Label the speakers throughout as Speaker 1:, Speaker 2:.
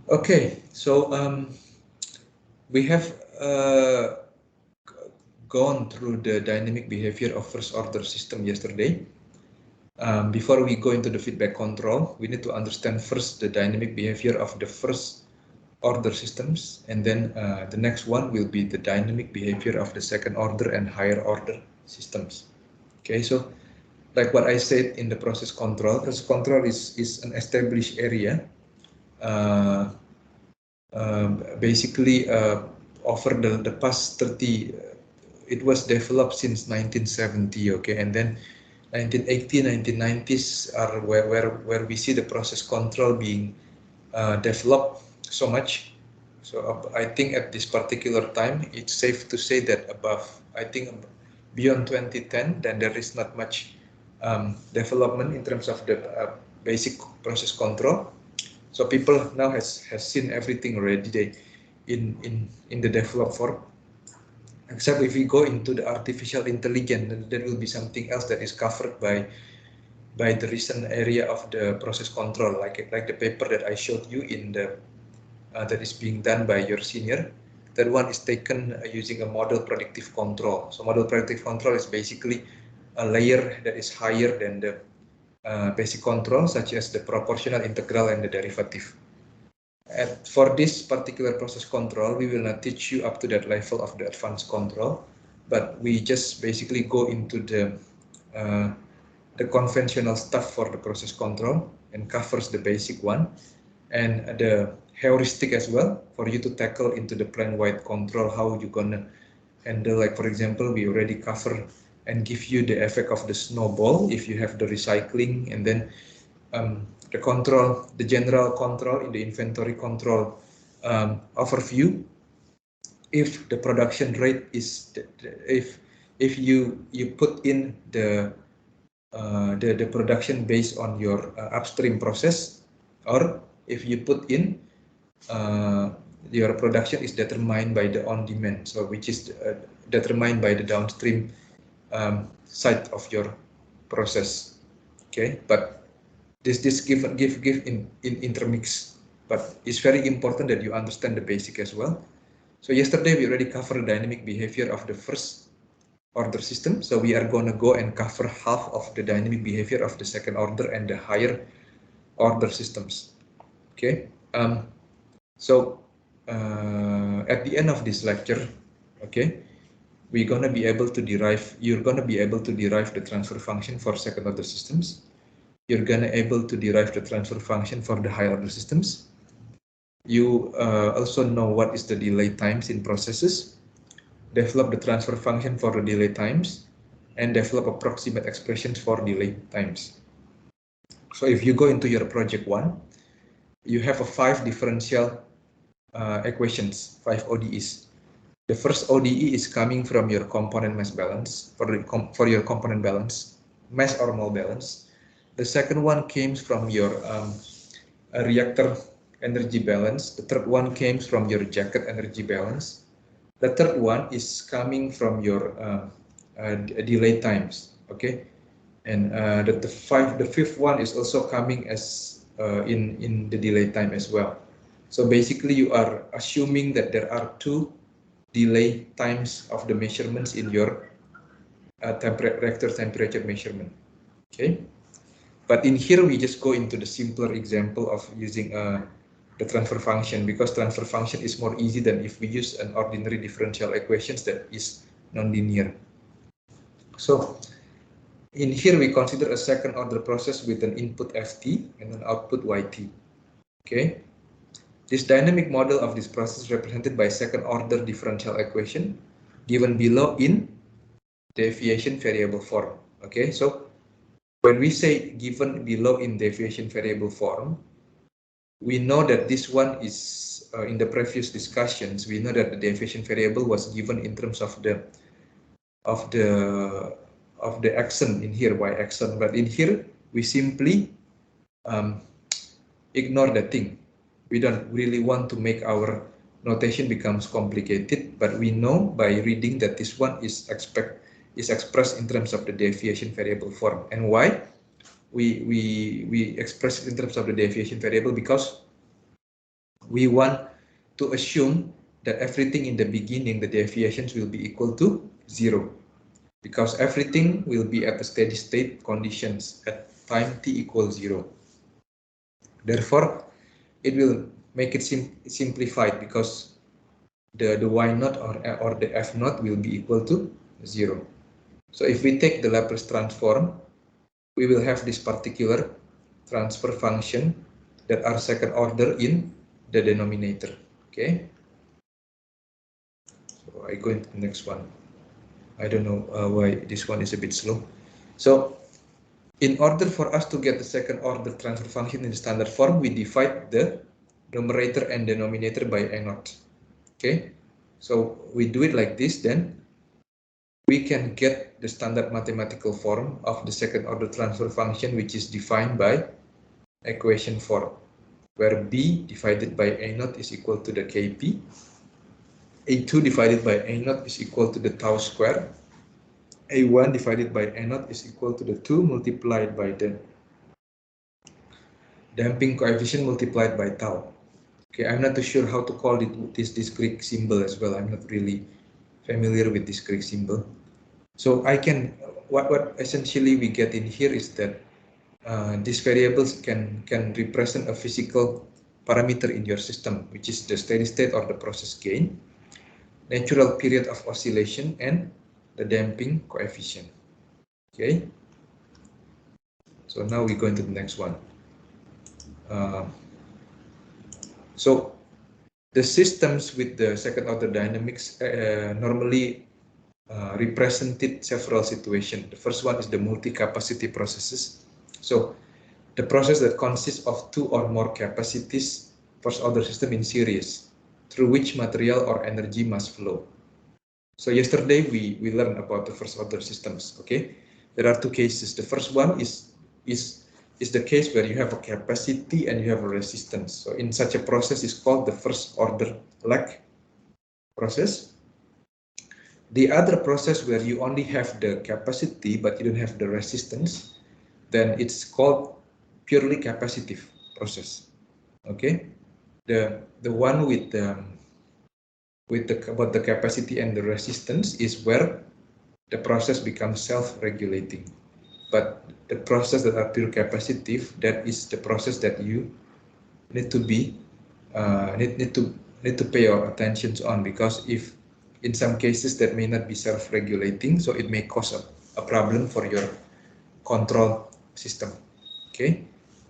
Speaker 1: Okay, so we have gone through the dynamic behavior of first order system yesterday. Before we go into the feedback control, we need to understand first the dynamic behavior of the first order systems, and then the next one will be the dynamic behavior of the second order and higher order systems. Okay, so like what I said in the process control is an established area. Uh, Basically, over the past 30, it was developed since 1970, okay, and then 1980, 1990s are where we see the process control being developed so much. So I think at this particular time, it's safe to say that I think beyond 2010, then there is not much development in terms of the basic process control. So people now has seen everything already in the developed form. Except if we go into the artificial intelligence, then there will be something else that is covered by the recent area of the process control, like the paper that I showed you in the that is being done by your senior. That one is taken using a model predictive control. So model predictive control is basically a layer that is higher than the basic control, such as the proportional, integral, and the derivative. And for this particular process control, we will not teach you up to that level of the advanced control, but we just basically go into the conventional stuff for the process control and covers the basic one and the heuristic as well for you to tackle into the plan-wide control, how you gonna handle, like for example, we already cover and give you the effect of the snowball if you have the recycling, and then the control, the general control in the inventory control overview. If the production rate is if you put in the production based on your upstream process, or if you put in your production is determined by the on demand, so which is determined by the downstream side of your process. Okay, but this give in intermix, but it's very important that you understand the basic as well. So yesterday we already covered the dynamic behavior of the first order system, so we are going to go and cover half of the dynamic behavior of the second order and the higher order systems. Okay, so at the end of this lecture, okay, you're gonna be able to derive the transfer function for second order systems. You're gonna able to derive the transfer function for the higher order systems. You also know what is the delay times in processes, develop the transfer function for the delay times, and develop approximate expressions for delay times. So if you go into your project one, you have a 5 differential equations, 5 ODEs. The first ODE is coming from your component mass balance, for your component balance, mass or mole balance. The second one came from your reactor energy balance. The third one came from your jacket energy balance. The third one is coming from your delay times, okay? And the fifth one is also coming as in the delay time as well. So basically you are assuming that there are 2 delay times of the measurements in your reactor temperature measurement, okay? But in here we just go into the simpler example of using the transfer function, because transfer function is more easy than if we use an ordinary differential equations that is nonlinear. So in here we consider a second order process with an input ft and an output yt. Okay, this dynamic model of this process is represented by second order differential equation given below in deviation variable form. Okay, so when we say given below in deviation variable form, we know that this one is in the previous discussions, we know that the deviation variable was given in terms of the axon in here, y axon, but in here we simply ignore that thing. We don't really want to make our notation becomes complicated, but we know by reading that this one is expressed in terms of the deviation variable form. And why we express it in terms of the deviation variable? Because we want to assume that everything in the beginning, the deviations will be equal to 0, because everything will be at the steady state conditions at time t equals 0. Therefore, it will make it simplified, because the y naught or the f naught will be equal to 0. So if we take the Laplace transform, we will have this particular transfer function that are second order in the denominator. Okay. So I go into the next one. I don't know why this one is a bit slow. So in order for us to get the second order transfer function in the standard form, we divide the numerator and denominator by a naught. Okay. So we do it like this, then we can get the standard mathematical form of the second order transfer function, which is defined by equation 4, where b divided by a naught is equal to the kp, a2 divided by a naught is equal to the tau square, a1 divided by a naught is equal to the 2 multiplied by the damping coefficient multiplied by tau. Okay, I'm not too sure how to call it this Greek symbol as well. I'm not really familiar with this Greek symbol. So I can, what essentially we get in here is that these variables can represent a physical parameter in your system, which is the steady state or the process gain, natural period of oscillation, and the damping coefficient. Okay. So now we go into the next one. So the systems with the second order dynamics normally represented several situations. The first one is the multi-capacity processes. So the process that consists of 2 or more capacities first order system in series, through which material or energy must flow. So yesterday we learned about the first order systems. Okay, there are 2 cases. The first one is the case where you have a capacity and you have a resistance. So in such a process is called the first order lag process. The other process where you only have the capacity but you don't have the resistance, then it's called purely capacitive process. Okay, the one with about the capacity and the resistance is where the process becomes self-regulating. But the process that are pure capacitive, that is the process that you need to be need to pay your attention on, because if in some cases that may not be self-regulating, so it may cause a problem for your control system. Okay,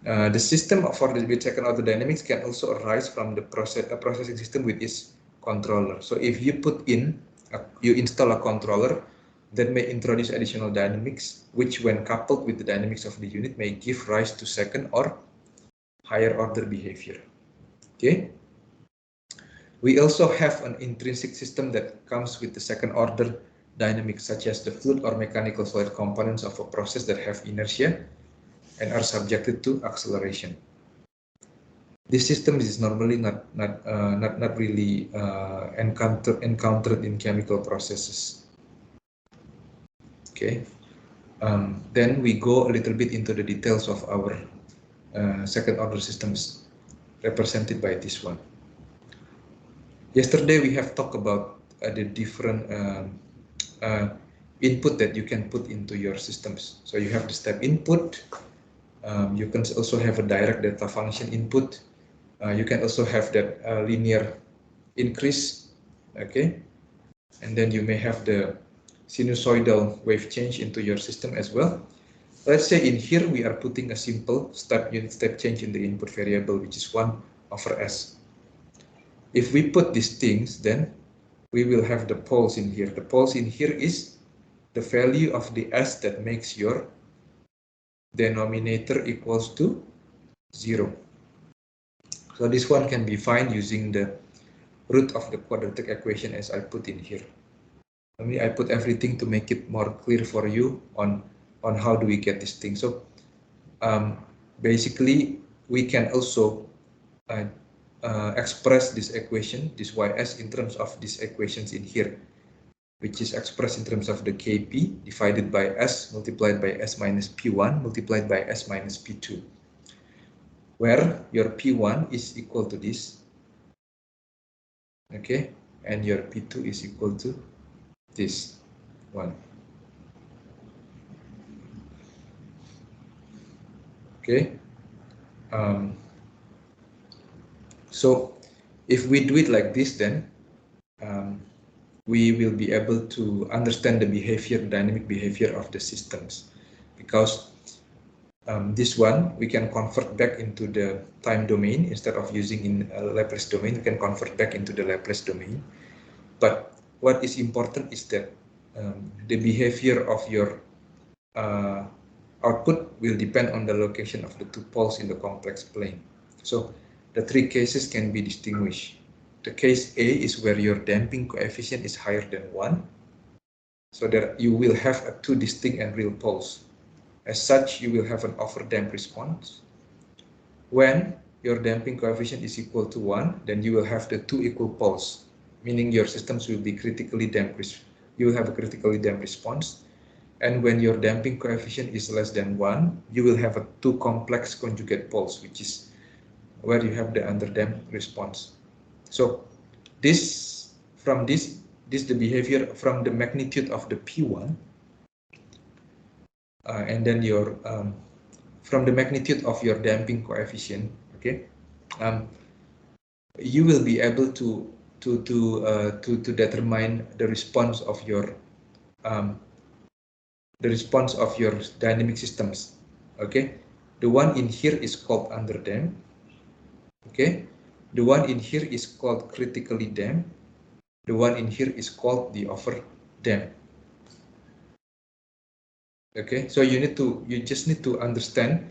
Speaker 1: the system for the second order dynamics can also arise from the processing system with its controller. So if you put in you install a controller that may introduce additional dynamics, which when coupled with the dynamics of the unit may give rise to second or higher order behavior. Okay. We also have an intrinsic system that comes with the second order dynamics, such as the fluid or mechanical solid components of a process that have inertia and are subjected to acceleration. This system is normally not really encountered in chemical processes. Okay. Then we go a little bit into the details of our second order systems represented by this one. Yesterday we have talked about the different input that you can put into your systems. So you have the step input. You can also have a direct data function input. You can also have that linear increase. Okay, and then you may have the sinusoidal wave change into your system as well. Let's say in here we are putting a simple unit step change in the input variable, which is 1/s. If we put these things, then we will have the poles in here. The poles in here is the value of the s that makes your denominator equals to 0. So this one can be found using the root of the quadratic equation as I put in here. I put everything to make it more clear for you on how do we get this thing. So basically we can also express this equation, this ys, in terms of these equations in here, which is expressed in terms of the kp divided by s multiplied by s minus p1 multiplied by s minus p2, where your p1 is equal to this, okay, and your P2 is equal to this one. Okay. So if we do it like this, then we will be able to understand the behavior, dynamic behavior of the systems, because this one we can convert back into the time domain instead of using in Laplace domain. We can convert back into the Laplace domain. But what is important is that the behavior of your output will depend on the location of the two poles in the complex plane. So the three cases can be distinguished. The case A is where your damping coefficient is higher than 1, so that you will have two distinct and real poles. As such, you will have an overdamped response. When your damping coefficient is equal to 1, then you will have the two equal poles, meaning your systems will be critically damped. You will have a critically damped response. And when your damping coefficient is less than 1, you will have a two complex conjugate poles, which is where you have the underdamped response. So this, from this the behavior from the magnitude of the P1, and then your from the magnitude of your damping coefficient, okay, you will be able to determine the response of your dynamic systems. Okay, the one in here is called underdamped. Okay, the one in here is called critically damped. The one in here is called the overdamped. Okay, so you just need to understand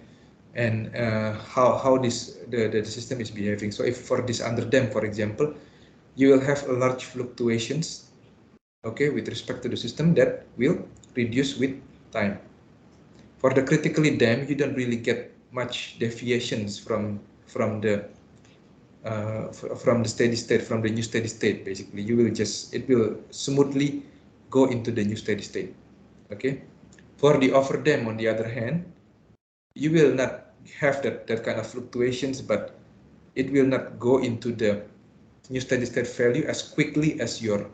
Speaker 1: and how the system is behaving. So if for this underdamped, for example, you will have a large fluctuations, okay, with respect to the system that will reduce with time. For the critically damped, you don't really get much deviations from the steady state, from the new steady state. Basically, it will smoothly go into the new steady state. Okay. For the overdamped, on the other hand, you will not have that kind of fluctuations, but it will not go into the new steady state value as quickly as your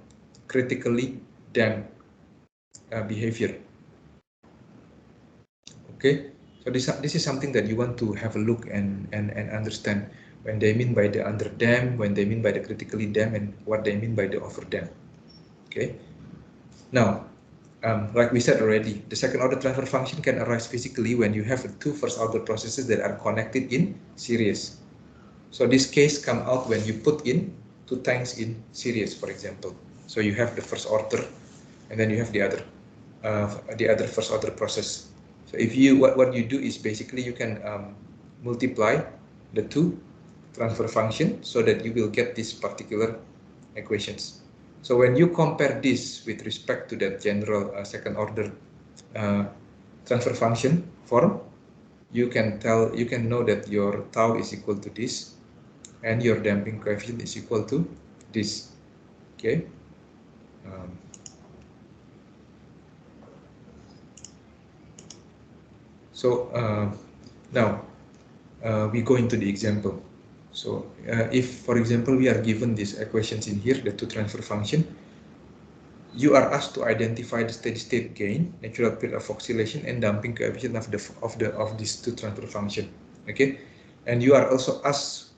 Speaker 1: critically damped behavior. Okay, so this is something that you want to have a look and understand when they mean by the underdamped, when they mean by the critically damped, and what they mean by the overdamped. Okay, now like we said already, the second order transfer function can arise physically when you have two first order processes that are connected in series. So this case come out when you put in two tanks in series, for example. So you have the first order, and then you have the other first order process. So if you what you do is basically you can multiply the two transfer function so that you will get these particular equations. So when you compare this with respect to that general second order transfer function form, you can know that your tau is equal to this, and your damping coefficient is equal to this. Okay. So now we go into the example. So if, for example, we are given these equations in here, the two transfer function, you are asked to identify the steady state gain, natural period of oscillation, and damping coefficient of these two transfer function. Okay, and you are also asked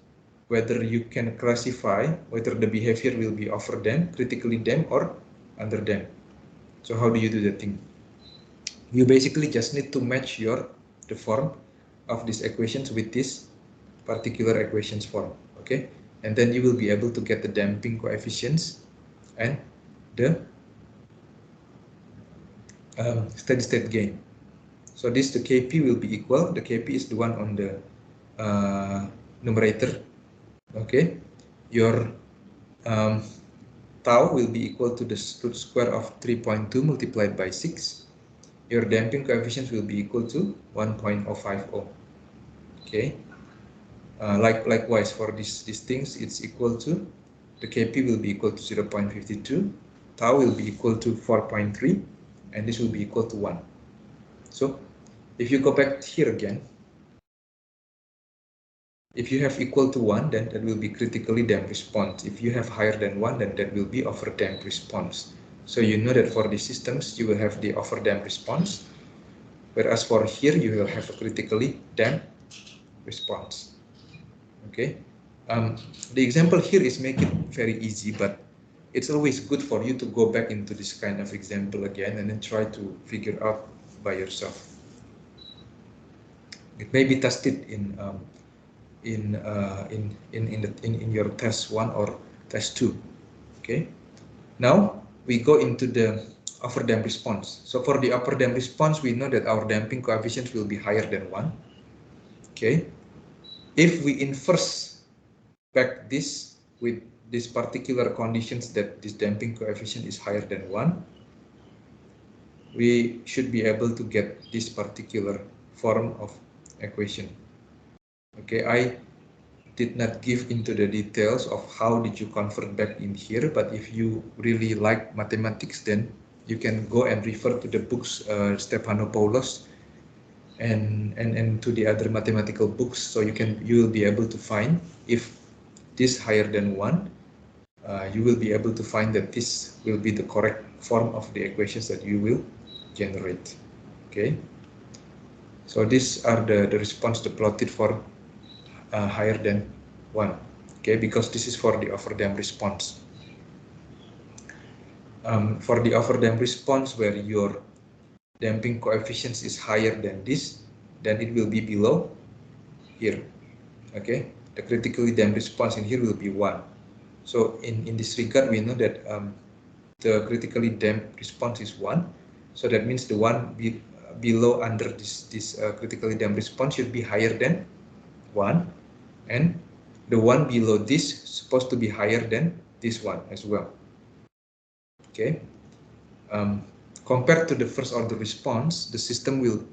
Speaker 1: whether you can classify whether the behavior will be overdamped, critically damped, or underdamped. So how do you do that thing? You basically just need to match the form of these equations with this particular equations form. Okay, and then you will be able to get the damping coefficients and the steady state gain. So this, the Kp will be equal, the Kp is the one on the numerator. Okay, your tau will be equal to the root square of 3.2 multiplied by 6. Your damping coefficients will be equal to 1.050. Okay, likewise for these things, it's equal to, the Kp will be equal to 0.52, tau will be equal to 4.3, and this will be equal to 1. So if you go back here again, If you have equal to 1, then that will be critically damped response. If you have higher than 1, then that will be overdamped response. So you know that for these systems, you will have the overdamped response, whereas for here, you will have a critically damped response. Okay. The example here is make it very easy, but it's always good for you to go back into this kind of example again and then try to figure out by yourself. It may be tested in your test 1 or test 2. Okay. Now we go into the overdamped response. So for the overdamped response, we know that our damping coefficient will be higher than 1. Okay. If we inverse back this with these particular conditions that this damping coefficient is higher than 1, we should be able to get this particular form of equation. Okay, I did not give into the details of how did you convert back in here, but if you really like mathematics, then you can go and refer to the books Stephanopoulos and to the other mathematical books, so you will be able to find if this higher than 1, you will be able to find that this will be the correct form of the equations that you will generate. Okay, so these are the response plotted for higher than 1. Okay, because this is for the overdamped response. For the overdamped response where your damping coefficient is higher than this, then it will be below here. Okay, the critically damped response in here will be 1. So in this regard, we know that the critically damped response is 1. So that means the one below under this critically damped response should be higher than 1, and the one below this is supposed to be higher than this one as well. Okay. Compared to the first order response, the system will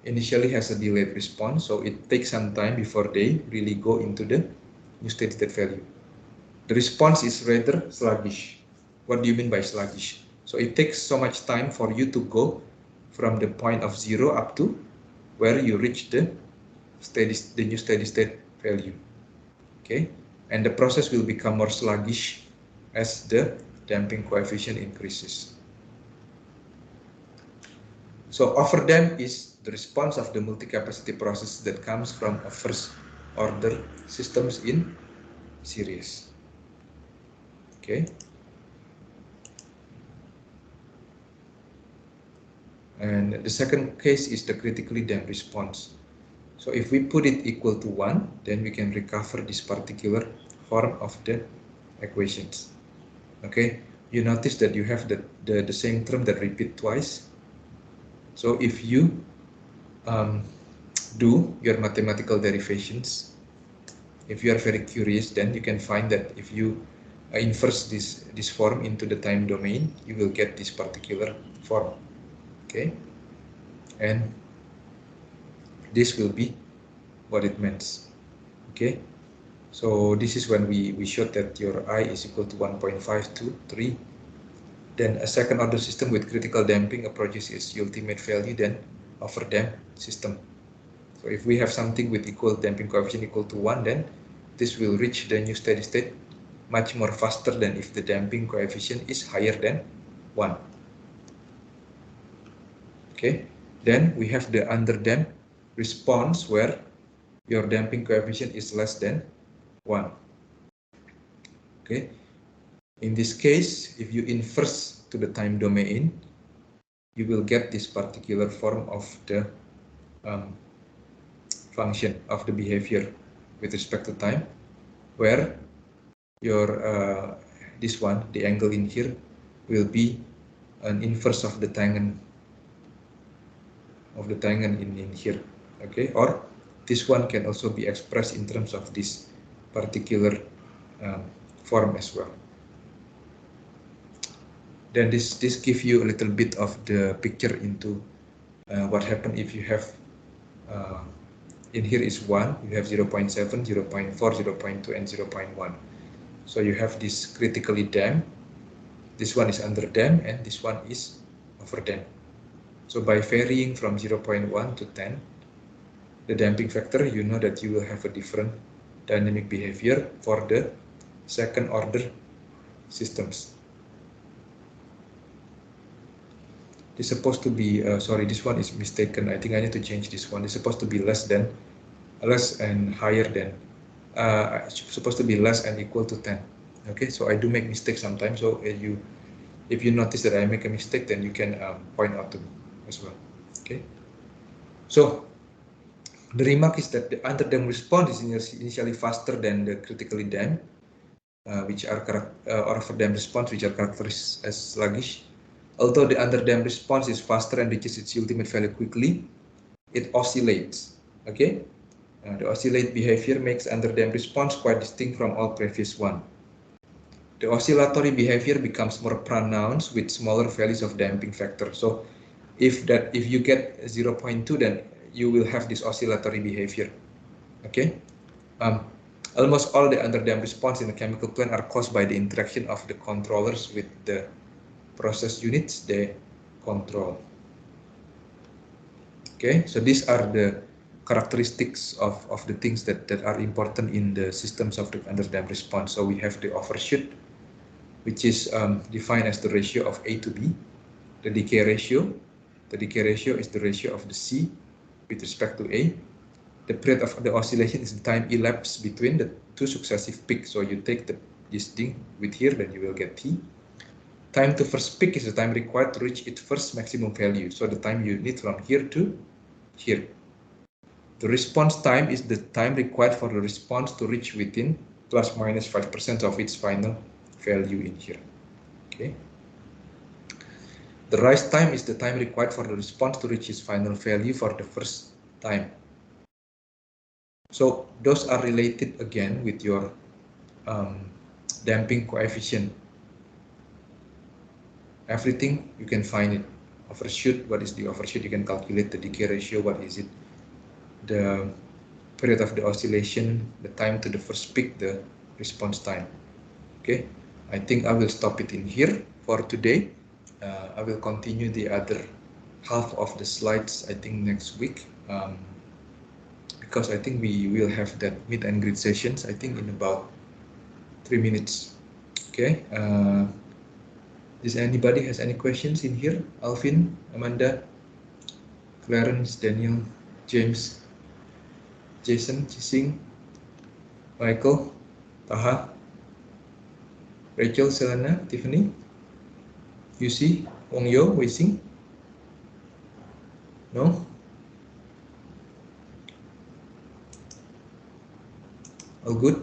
Speaker 1: initially has a delayed response, so it takes some time before they really go into the new steady state value. The response is rather sluggish. What do you mean by sluggish? So it takes so much time for you to go from the point of 0 up to where you reach the new steady state value. Okay, and the process will become more sluggish as the damping coefficient increases. So overdamp is the response of the multi-capacity process that comes from a first order systems in series. Okay. And the second case is the critically damped response. So if we put it equal to 1, then we can recover this particular form of the equations. Okay, you notice that you have the same term that repeat twice. So if you do your mathematical derivations, if you are very curious, then you can find that if you inverse this form into the time domain, you will get this particular form. Okay, and this will be what it means. Okay, so this is when we showed that your I is equal to 1.523. Then a second order system with critical damping approaches its ultimate value, then overdamped system. So if we have something with equal damping coefficient equal to 1, then this will reach the new steady state much more faster than if the damping coefficient is higher than 1. Okay, then we have the underdamped response where your damping coefficient is less than 1. Okay, in this case, if you inverse to the time domain, you will get this particular form of the function of the behavior with respect to time, where your this one, the angle in here, will be an inverse of the tangent in here. Okay, or this one can also be expressed in terms of this particular form as well. Then this gives you a little bit of the picture into what happens if you have in here is 1, you have 0.7, 0.4, 0.2, and 0.1. So you have this critically damped, this one is underdamped, and this one is overdamped. So by varying from 0.1 to 10, the damping factor, you know that you will have a different dynamic behavior for the second order systems. It's supposed to be, sorry, this one is mistaken. I think I need to change this one. It's supposed to be less and higher than, supposed to be less and equal to 10. Okay, so I do make mistakes sometimes. So if you notice that I make a mistake, then you can point out to me as well. Okay, so the remark is that the underdamped response is initially faster than the critically damped, which are or overdamped response, which are characterized as sluggish. Although the underdamped response is faster and reaches its ultimate value quickly, it oscillates. Okay, the oscillate behavior makes underdamped response quite distinct from all previous one. The oscillatory behavior becomes more pronounced with smaller values of damping factor. So if you get 0.2, then you will have this oscillatory behavior. Okay, almost all the underdamped response in the chemical plant are caused by the interaction of the controllers with the process units they control. Okay, so these are the characteristics of the things that are important in the systems of the underdamped response. So we have the overshoot, which is defined as the ratio of A to B. The decay ratio is the ratio of the C with respect to A. The period of the oscillation is the time elapsed between the two successive peaks. So you take this thing with here, then you will get T. Time to first peak is the time required to reach its first maximum value. So the time you need from here to here. The response time is the time required for the response to reach within plus minus 5% of its final value in here. Okay. The rise time is the time required for the response to reach its final value for the first time. So those are related again with your damping coefficient. Everything you can find it. Overshoot, what is the overshoot? You can calculate the decay ratio, what is it? The period of the oscillation, the time to the first peak, the response time. Okay, I think I will stop it in here for today. I will continue the other half of the slides, I think, next week. Because I think we will have that meet and greet sessions, I think, in about 3 minutes. Okay. Does anybody has any questions in here? Alvin, Amanda, Clarence, Daniel, James, Jason, Jising, Michael, Taha, Rachel, Selena, Tiffany, Yusi, Wong Yo, Wei Sing? No? All good?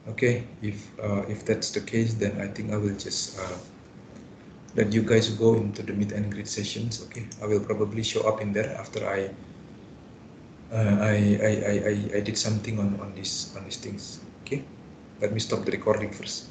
Speaker 1: Okay, if that's the case, then I think I will just let you guys go into the meet and greet sessions. Okay, I will probably show up in there after I did something on these things. Okay, let me stop the recording first.